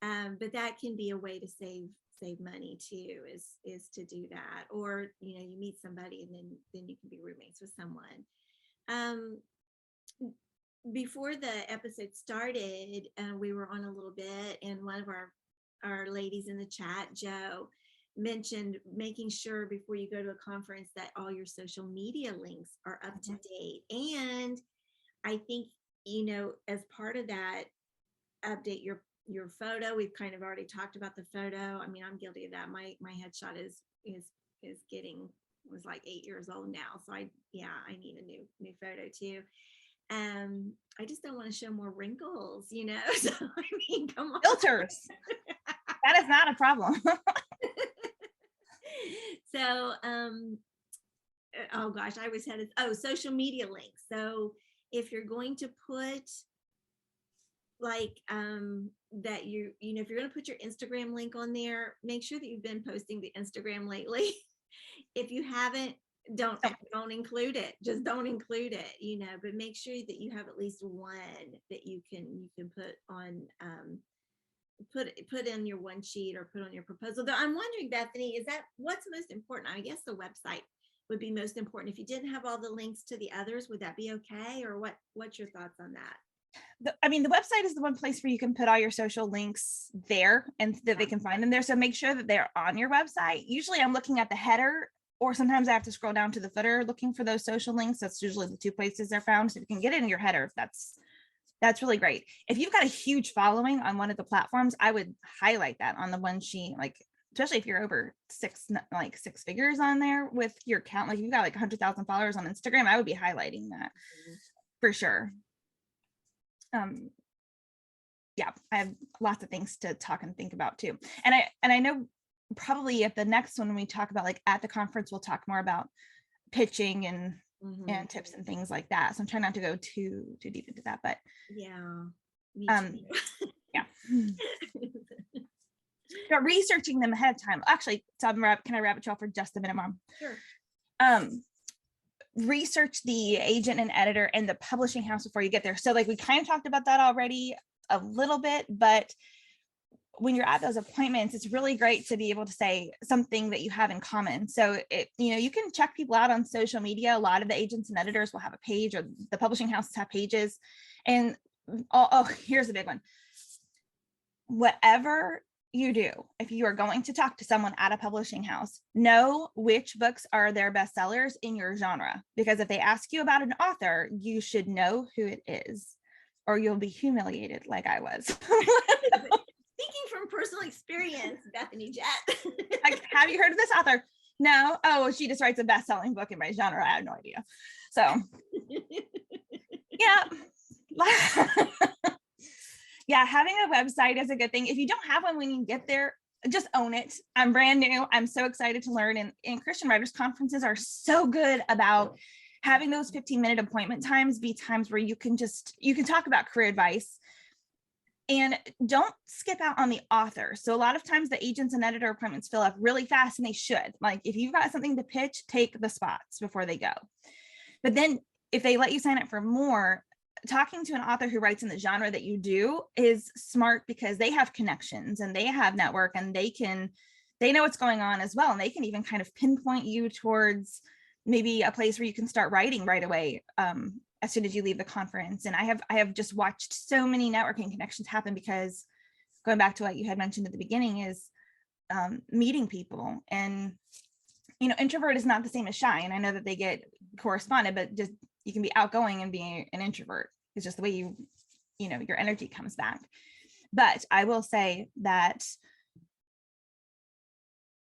But that can be a way to save money too, is to do that. Or, you meet somebody and then you can be roommates with someone. Before the episode started, we were on a little bit, and one of our ladies in the chat, Joe, mentioned making sure before you go to a conference that all your social media links are up to date. And I think, as part of that, update your photo. We've kind of already talked about the photo. I mean, I'm guilty of that. My headshot is was like 8 years old now. So I need a new photo too. I just don't want to show more wrinkles, So I mean, come on. Filters. That is not a problem. So, oh gosh, I was headed. Oh, social media links. So if you're going to put like that if you're going to put your Instagram link on there, make sure that you've been posting the Instagram lately. If you haven't, don't include it. Just don't include it, but make sure that you have at least one that you can put on put in your one sheet or put on your proposal. Though I'm wondering, Bethany, is that what's most important? I guess the website would be most important. If you didn't have all the links to the others, would that be okay? Or what's your thoughts on that? The website is the one place where you can put all your social links there and that they can find them there. So make sure that they're on your website. Usually I'm looking at the header, or sometimes I have to scroll down to the footer looking for those social links. That's usually the two places they're found. So you can get it in your header. That's really great. If you've got a huge following on one of the platforms, I would highlight that on the one sheet, like especially if you're over six figures on there with your account, like you've got like 100,000 followers on Instagram, I would be highlighting that for sure. Yeah, I have lots of things to talk and think about too. And I know probably at the next one, when we talk about like at the conference, we'll talk more about pitching and tips and things like that. So I'm trying not to go too deep into that, but yeah, me too. Yeah. But researching them ahead of time. Actually, so can I rabbit trail for just a minute, Mom? Sure. Research the agent and editor and the publishing house before you get there. So like we kind of talked about that already a little bit, but when you're at those appointments, it's really great to be able to say something that you have in common. So you can check people out on social media. A lot of the agents and editors will have a page, or the publishing houses have pages. And here's a big one. Whatever you do, if you are going to talk to someone at a publishing house, know which books are their bestsellers in your genre, because if they ask you about an author, you should know who it is, or you'll be humiliated like I was. Speaking from personal experience, Bethany Jett. Like, have you heard of this author? No. Oh, well, she just writes a best-selling book in my genre. I have no idea. So yeah. Yeah, having a website is a good thing. If you don't have one when you get there, just own it. I'm brand new. I'm so excited to learn. And Christian Writers Conferences are so good about having those 15-minute appointment times be times where you can talk about career advice, and don't skip out on the author. So a lot of times the agents and editor appointments fill up really fast, and they should. Like if you've got something to pitch, take the spots before they go. But then if they let you sign up for more, talking to an author who writes in the genre that you do is smart, because they have connections and they have network, and they know what's going on as well. And they can even kind of pinpoint you towards maybe a place where you can start writing right away as soon as you leave the conference. And I have just watched so many networking connections happen, because going back to what you had mentioned at the beginning is meeting people. And introvert is not the same as shy, and I know that they get corresponded, but just you can be outgoing and be an introvert. It's just the way your energy comes back. But I will say that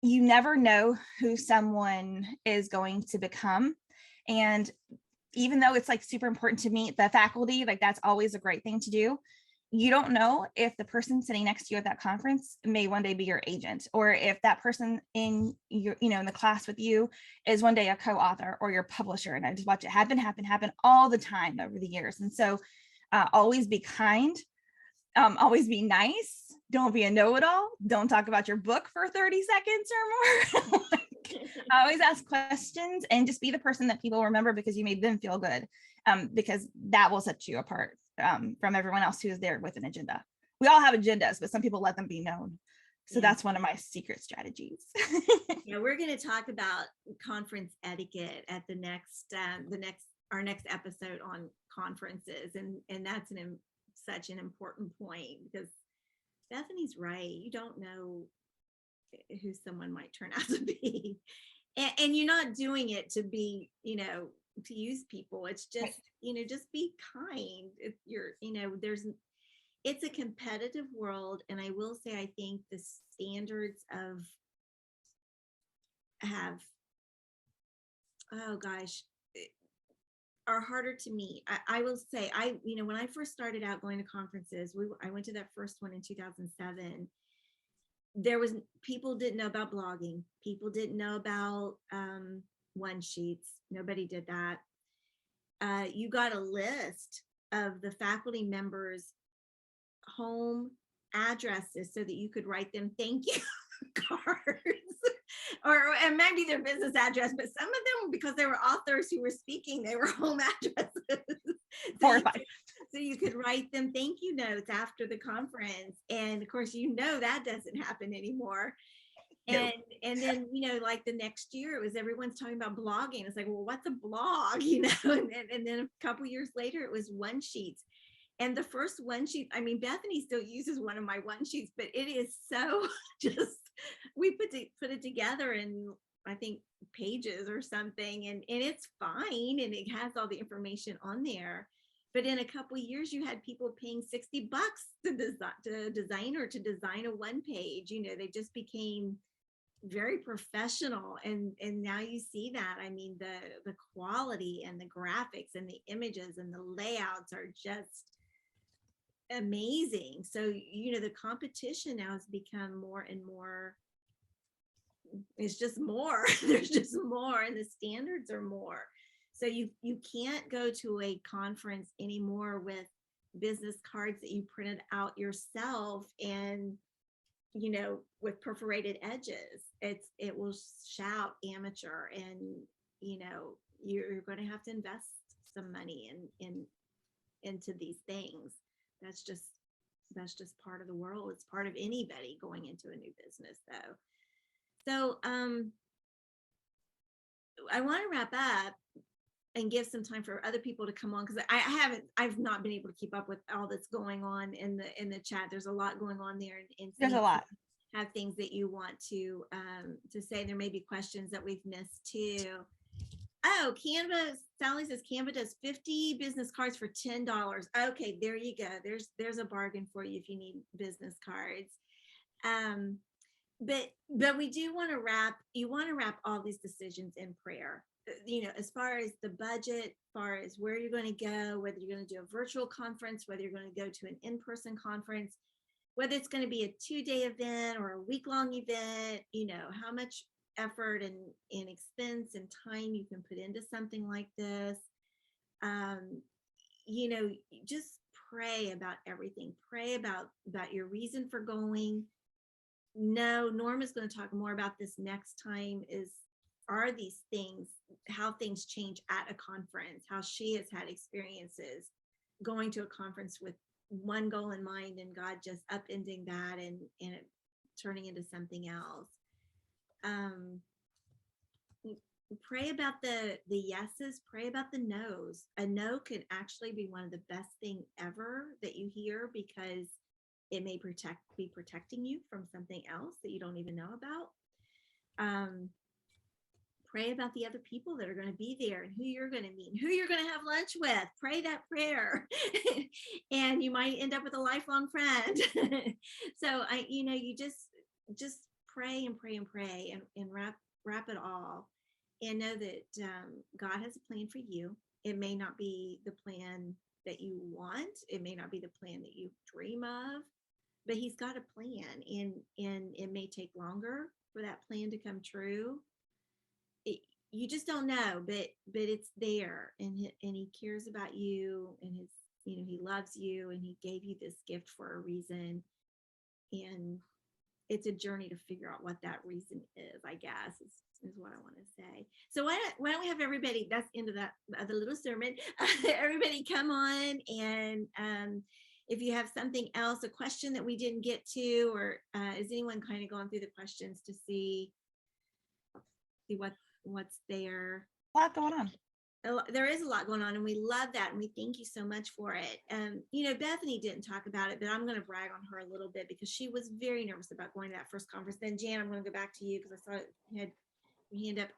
you never know who someone is going to become. And even though it's like super important to meet the faculty, like that's always a great thing to do. You don't know if the person sitting next to you at that conference may one day be your agent, or if that person in your, in the class with you is one day a co-author or your publisher. And I just watch it happen all the time over the years. And so always be kind, always be nice. Don't be a know-it-all. Don't talk about your book for 30 seconds or more. Always ask questions and just be the person that people remember because you made them feel good, because that will set you apart from everyone else who is there with an agenda. We all have agendas, but some people let them be known. So that's one of my secret strategies. Yeah, we're going to talk about conference etiquette at our next episode on conferences, and that's such an important point, because Bethany's right. You don't know who someone might turn out to be, and you're not doing it to be, to use people. It's just, just be kind. If you're, it's a competitive world, and I will say, I think the standards are harder to meet. I will say, when I first started out going to conferences, I went to that first one in 2007. People didn't know about blogging. People didn't know about one sheets. Nobody did that. You got a list of the faculty members' home addresses so that you could write them thank you cards, and maybe their business address, but some of them, because they were authors who were speaking, they were home addresses. So you could write them thank you notes after the conference. And of course, that doesn't happen anymore. And then, like the next year, it was everyone's talking about blogging. It's like, well, what's a blog? And then a couple years later, it was one sheets. And the first one sheet, Bethany still uses one of my one sheets, but it is so just, we put it together in, I think, pages or something, and it's fine, and it has all the information on there. But in a couple of years, you had people paying $60 to design a one page. They just became very professional, and now you see that. The quality and the graphics and the images and the layouts are just amazing. So the competition now has become more and more. It's just more. There's just more, and the standards are more. So you can't go to a conference anymore with business cards that you printed out yourself and with perforated edges. It will shout amateur, and you're going to have to invest some money into these things. That's just part of the world. It's part of anybody going into a new business, though. So I want to wrap up and give some time for other people to come on, because I've not been able to keep up with all that's going on in the chat. There's a lot going on there, and there's a lot. Have things that you want to say. There may be questions that we've missed too. Oh, Canva, Sally says Canva does 50 business cards for $10. Okay, there you go. There's a bargain for you if you need business cards. But we do want to wrap all these decisions in prayer. As far as the budget, as far as where you're going to go, whether you're going to do a virtual conference, whether you're going to go to an in-person conference, whether it's going to be a 2-day event or a week-long event, how much effort and expense and time you can put into something like this. Just pray about everything. Pray about your reason for going. No, Norma's going to talk more about this next time, are these things, how things change at a conference, how she has had experiences going to a conference with one goal in mind, and God just upending that and it turning into something else. Pray about the yeses, pray about the nos. A no can actually be one of the best things ever that you hear, because it may be protecting you from something else that you don't even know about. Pray about the other people that are going to be there and who you're going to meet, and who you're going to have lunch with. Pray that prayer and you might end up with a lifelong friend. So you just pray and pray and pray and wrap it all, and know that God has a plan for you. It may not be the plan that you want. It may not be the plan that you dream of, but he's got a plan, and it may take longer for that plan to come true. You just don't know, but it's there, and he cares about you, and he loves you, and he gave you this gift for a reason, and it's a journey to figure out what that reason is, I guess, is what I want to say. So why don't we have everybody, that's into that the little sermon, everybody come on, and if you have something else, a question that we didn't get to, or is anyone kind of going through the questions to see what's there? A lot going on. There is a lot going on, and we love that, and we thank you so much for it. Bethany didn't talk about it, but I'm going to brag on her a little bit because she was very nervous about going to that first conference. Then Jan, I'm going to go back to you because I saw you had your hand up.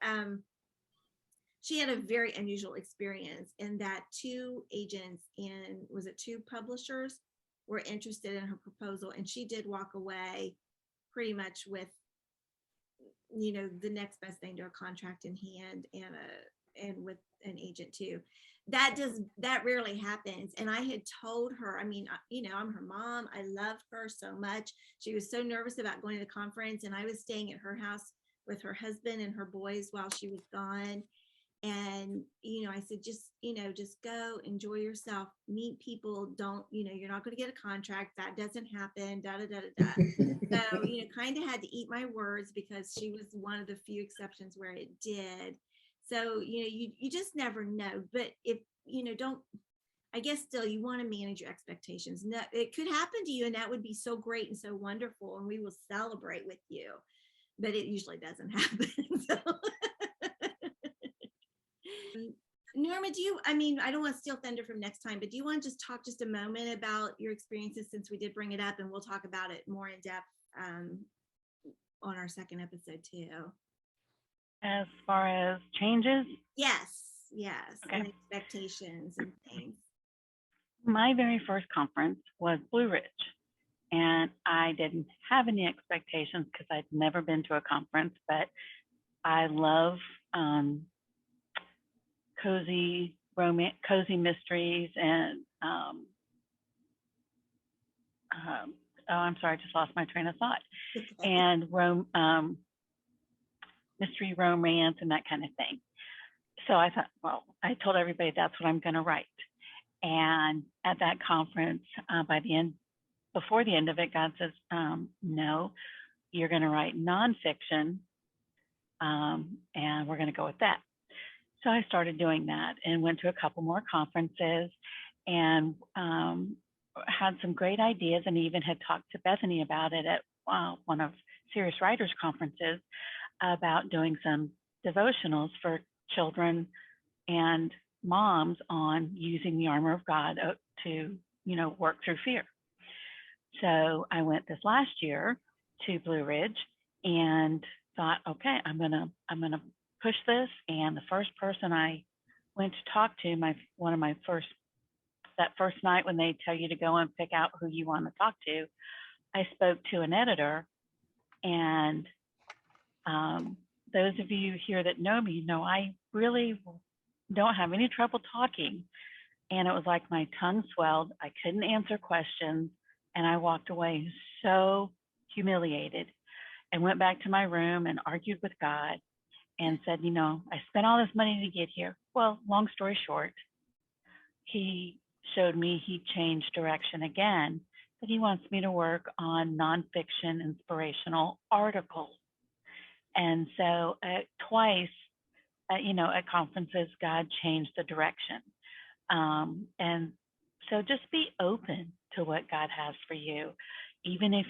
She had a very unusual experience in that 2 agents and was it 2 publishers were interested in her proposal, and she did walk away pretty much with the next best thing to a contract in hand, and with an agent too. That rarely happens. And I had told her, I'm her mom. I love her so much. She was so nervous about going to the conference, and I was staying at her house with her husband and her boys while she was gone. And, I said, just go, enjoy yourself, meet people. Don't, you're not going to get a contract. That doesn't happen. Da, da, da, da, da. So, kind of had to eat my words because she was one of the few exceptions where it did. So, you just never know. But if, I guess still you want to manage your expectations. No, it could happen to you, and that would be so great and so wonderful, and we will celebrate with you. But it usually doesn't happen. So. Norma, I don't want to steal thunder from next time, but do you want to just talk just a moment about your experiences, since we did bring it up, and we'll talk about it more in depth on our second episode too. As far as changes? Yes. Okay. And expectations and things. My very first conference was Blue Ridge, and I didn't have any expectations because I'd never been to a conference, but I love cozy mysteries, and I'm sorry, I just lost my train of thought. And mystery romance and that kind of thing. So I thought, well, I told everybody that's what I'm going to write. And at that conference, before the end of it, God says, no, you're going to write nonfiction, and we're going to go with that. So I started doing that and went to a couple more conferences, and had some great ideas, and even had talked to Bethany about it at one of Serious Writers conferences about doing some devotionals for children and moms on using the armor of God to, work through fear. So I went this last year to Blue Ridge and thought, okay, I'm gonna push this. And the first person I went to talk to, that first night when they tell you to go and pick out who you want to talk to, I spoke to an editor. And those of you here that know me know I really don't have any trouble talking. And it was like my tongue swelled. I couldn't answer questions. And I walked away so humiliated, and went back to my room and argued with God and said, I spent all this money to get here. Well, long story short, he showed me he changed direction again, that he wants me to work on nonfiction inspirational articles. And so twice, at conferences, God changed the direction. And so just be open to what God has for you. Even if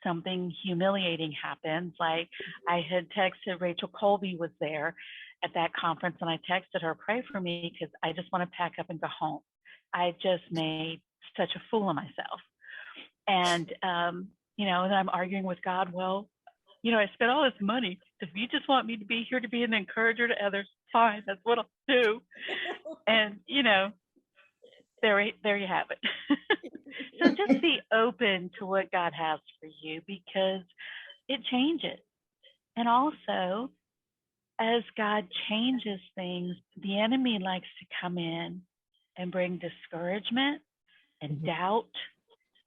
something humiliating happens, like I had texted Rachel Colby was there at that conference, and I texted her, pray for me because I just want to pack up and go home. I just made such a fool of myself. And, then I'm arguing with God, well, I spent all this money. If you just want me to be here to be an encourager to others, fine, that's what I'll do. And, there you have it. So just be open to what God has for you, because it changes. And also, as God changes things, the enemy likes to come in and bring discouragement and doubt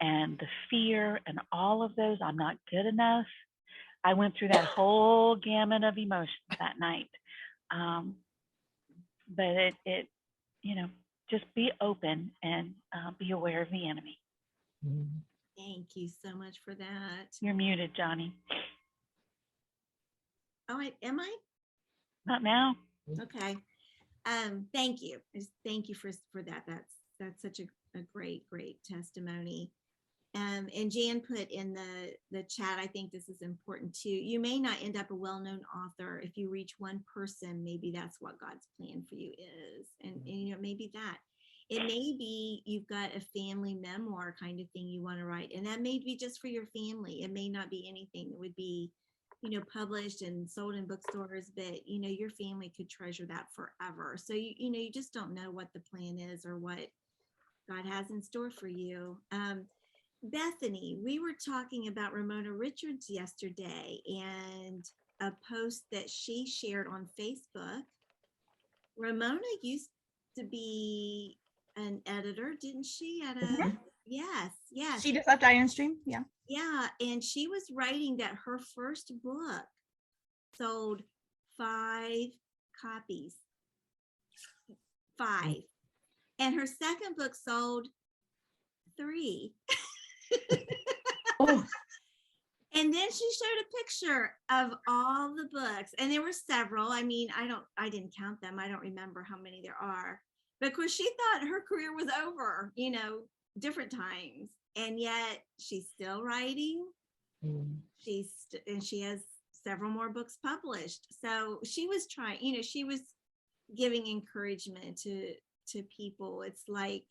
and the fear and all of those. I'm not good enough. I went through that whole gamut of emotions that night. But it, just be open and be aware of the enemy. Thank you so much for that. You're muted, Johnny. Oh, am I? Not now. Okay. Thank you. Thank you for that. That's such a great testimony. And Jan put in the chat, I think this is important too. You may not end up a well-known author. If you reach one person, maybe that's what God's plan for you is. And maybe that. It may be you've got a family memoir kind of thing you want to write. And that may be just for your family. It may not be anything that would be, published and sold in bookstores, but, your family could treasure that forever. So, you just don't know what the plan is or what God has in store for you. Bethany, we were talking about Ramona Richards yesterday and a post that she shared on Facebook. Ramona used to be an editor, didn't she? Yes. She just left Iron Stream. Yeah. Yeah, and she was writing that her first book sold 5 copies. 5. And her second book sold 3. Oh, And then she showed a picture of all the books, and there were several. I mean, I didn't count them. I don't remember how many there are. But of course, she thought her career was over, different times. And yet she's still writing. And she has several more books published. So she was trying, she was giving encouragement to people. It's like,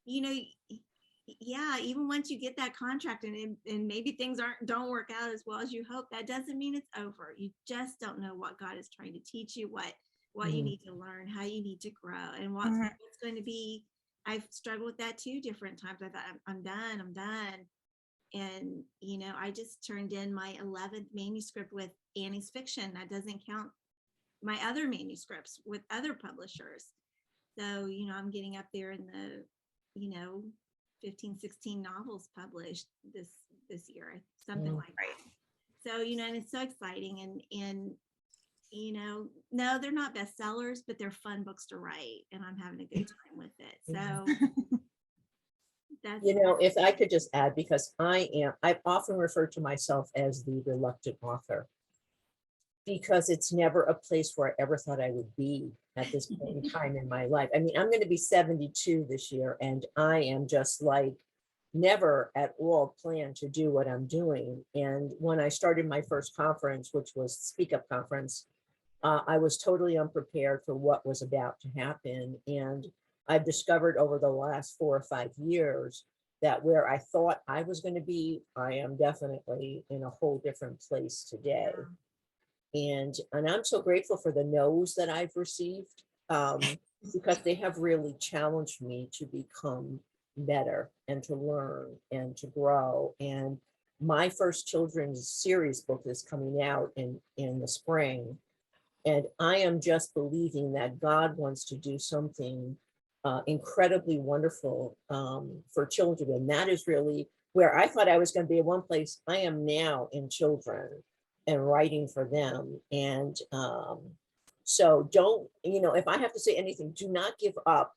yeah, even once you get that contract and maybe things don't work out as well as you hope, that doesn't mean it's over. You just don't know what God is trying to teach you, what you need to learn, how you need to grow, and what's going to be. I've struggled with that too different times. I thought I'm done. And, I just turned in my 11th manuscript with Annie's Fiction. That doesn't count my other manuscripts with other publishers. So, I'm getting up there in the, 15, 16 novels published this year, something like that. So, and it's so exciting. And no, they're not bestsellers, but they're fun books to write. And I'm having a good time with it. So that's, if I could just add, because I've often referred to myself as the reluctant author, because it's never a place where I ever thought I would be at this point in time in my life. I mean, I'm going to be 72 this year, and I am just like never at all planned to do what I'm doing. And when I started my first conference, which was Speak Up Conference, I was totally unprepared for what was about to happen. And I've discovered over the last 4 or 5 years that where I thought I was going to be, I am definitely in a whole different place today. And I'm so grateful for the no's that I've received, because they have really challenged me to become better and to learn and to grow. And my first children's series book is coming out in the spring. And I am just believing that God wants to do something incredibly wonderful for children. And that is really where I thought I was going to be in one place. I am now in children and writing for them. And so don't, if I have to say anything, do not give up,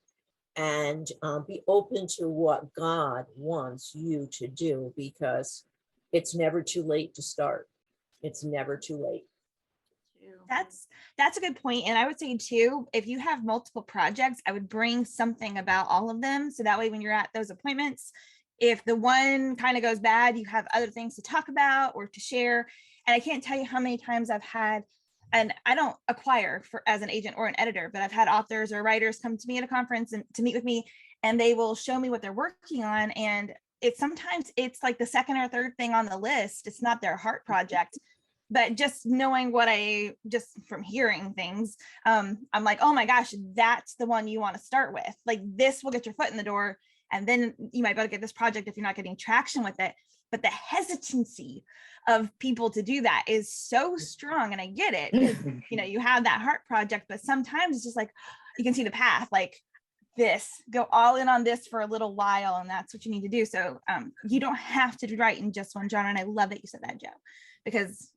and be open to what God wants you to do, because it's never too late to start. It's never too late. That's a good point. And I would say too, if you have multiple projects, I would bring something about all of them. So that way, when you're at those appointments, if the one kind of goes bad, you have other things to talk about or to share. And I can't tell you how many times I've had, and I don't acquire as an agent or an editor, but I've had authors or writers come to me at a conference and to meet with me, and they will show me what they're working on. And sometimes it's like the second or third thing on the list. It's not their heart project. But just knowing just from hearing things, I'm like, oh my gosh, that's the one you want to start with. Like, this will get your foot in the door. And then you might be able to get this project if you're not getting traction with it. but the hesitancy of people to do that is so strong. And I get it, 'cause, you know, you have that heart project, but sometimes it's just like, you can see the path, like this, go all in on this for a little while. And that's what you need to do. So you don't have to write in just one genre. And I love that you said that, Joe, because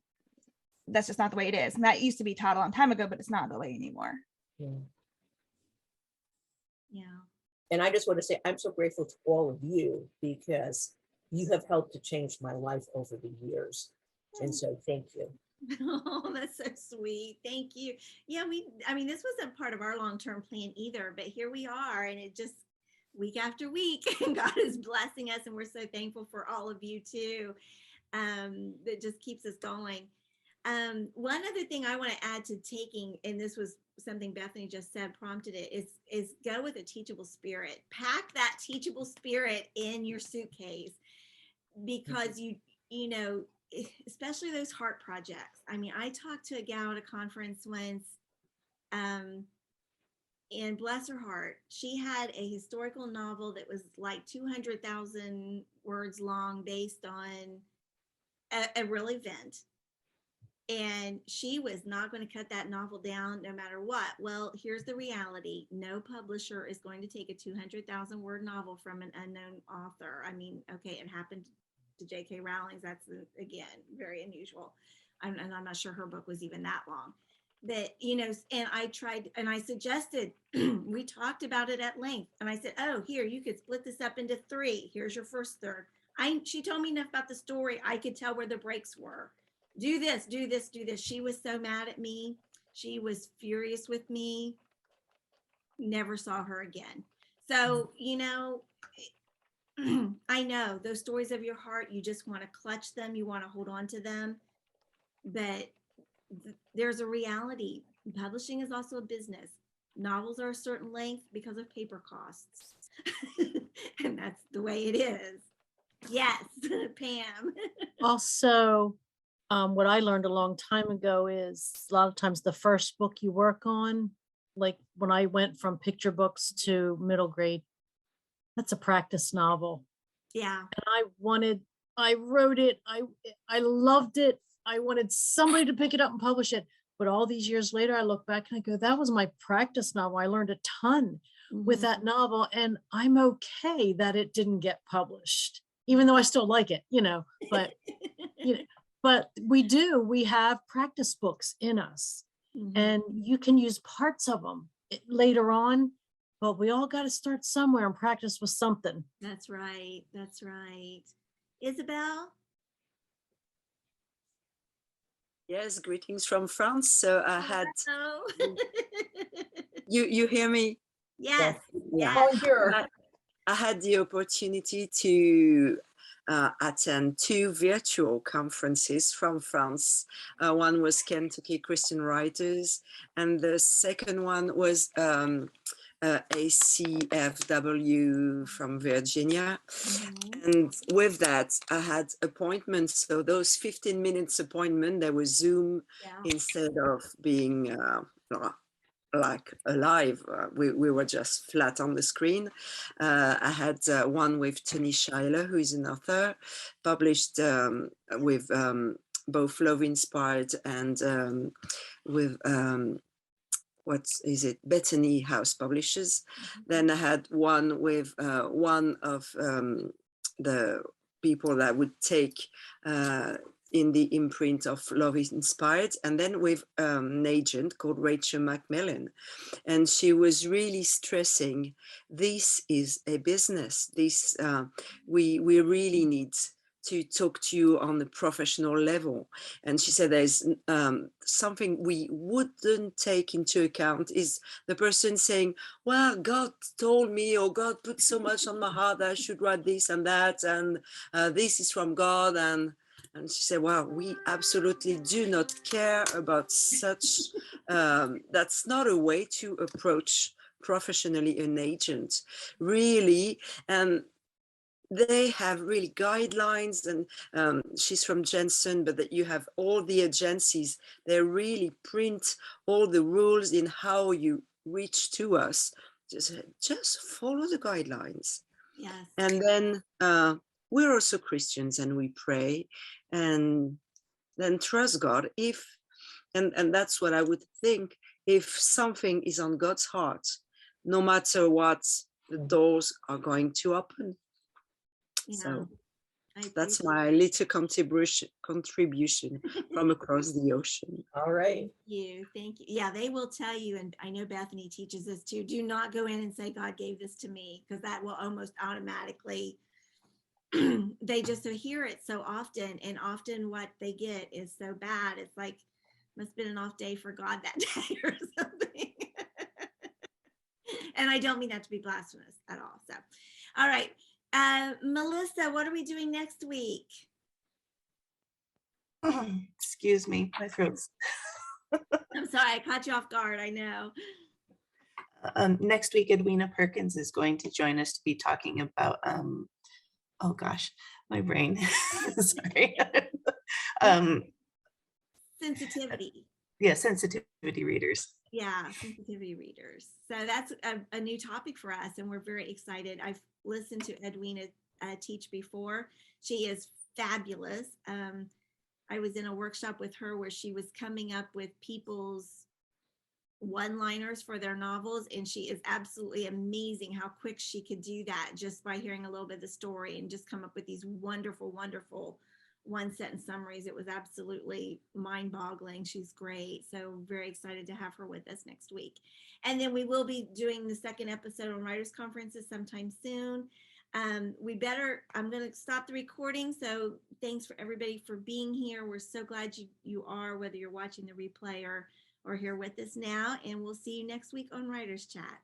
that's just not the way it is. And that used to be taught a long time ago, but it's not the way anymore. Yeah. Yeah. And I just want to say, I'm so grateful to all of you because you have helped to change my life over the years. And so thank you. Oh, that's so sweet. Thank you. Yeah, I mean, this wasn't part of our long-term plan either, but here we are, and it just week after week, and God is blessing us, and we're so thankful for all of you too. That just keeps us going. One other thing I want to add to taking, and this was something Bethany just said, prompted it, is go with a teachable spirit. Pack that teachable spirit in your suitcase, because you know, especially those heart projects. I mean, I talked to a gal at a conference once, and bless her heart, she had a historical novel that was like 200,000 words long based on a real event. And she was not going to cut that novel down no matter what. Well, here's the reality. No publisher is going to take a 200,000 word novel from an unknown author. I mean, okay, it happened to J.K. Rowling's. That's, again, very unusual. I'm not sure her book was even that long. But, you know, and I tried, and I suggested, we talked about it at length. And I said, oh, here, you could split this up into 3. Here's your first third. She told me enough about the story. I could tell where the breaks were. Do this, do this, do this. She was so mad at me. She was furious with me. Never saw her again. So, you know, I know those stories of your heart, you just want to clutch them. You want to hold on to them. But there's a reality. Publishing is also a business. Novels are a certain length because of paper costs. And that's the way it is. Yes, Pam. Also, what I learned a long time ago is a lot of times the first book you work on, like when I went from picture books to middle grade, that's a practice novel. Yeah. And I wrote it, I loved it. I wanted somebody to pick it up and publish it. But all these years later, I look back and I go, that was my practice novel. I learned a ton with that novel, and I'm okay that it didn't get published, even though I still like it, you know, but you know, but we have practice books in us, and you can use parts of them later on, but we all got to start somewhere and practice with something. That's right. That's right. Isabel? Yes, greetings from France. So I had Hello. you hear me? Yes. Yeah. Oh, you're I had the opportunity to attend 2 virtual conferences from France. One was Kentucky Christian Writers, and the second one was ACFW from Virginia. And with that, I had appointments. So those 15 minutes appointment, there was Zoom instead of being like alive. We were just flat on the screen. I had one with Tony Schuyler, who is an author, published with both Love Inspired and with what is it, Bethany House Publishers. Then I had one with one of the people that would take in the imprint of Love Inspired, and then with an agent called Rachel Macmillan. And she was really stressing, this is a business. This we really need to talk to you on a professional level. And she said there's something we wouldn't take into account is the person saying, well, God told me, or God put so much on my heart that I should write this and that, and this is from God. And she said, well, we absolutely do not care about such, that's not a way to approach professionally an agent, really. And they have really guidelines, and she's from Jensen, but that you have all the agencies, they really print all the rules in how you reach to us. Just follow the guidelines. Yes. And then we're also Christians and we pray, and then trust God. And that's what I would think, if something is on God's heart, no matter what, the doors are going to open. Yeah, So I that's appreciate my little contribution from across the ocean. All right. you. Thank you. Yeah, they will tell you, and I know Bethany teaches this too. Do not go in and say, God gave this to me, because that will almost automatically, they just hear it so often. And often what they get is so bad. It's like, must have been an off day for God that day or something. And I don't mean that to be blasphemous at all. So, all right. Melissa, what are we doing next week? Excuse me, my throat's. I'm sorry, I caught you off guard. I know. Next week, Edwina Perkins is going to join us to be talking about, oh gosh, my brain, sorry. Sensitivity. Yeah, sensitivity readers. Yeah, sensitivity readers. So that's a new topic for us, and we're very excited. I've listened to Edwina teach before. She is fabulous. I was in a workshop with her where she was coming up with people's one-liners for their novels, and she is absolutely amazing how quick she could do that just by hearing a little bit of the story and just come up with these wonderful, wonderful one-sentence summaries. It was absolutely mind-boggling. She's great. So very excited to have her with us next week. And then we will be doing the second episode on writers conferences sometime soon. I'm going to stop the recording. So thanks for everybody for being here. We're so glad you are, whether you're watching the replay or here with us now. And we'll see you next week on Writers Chat.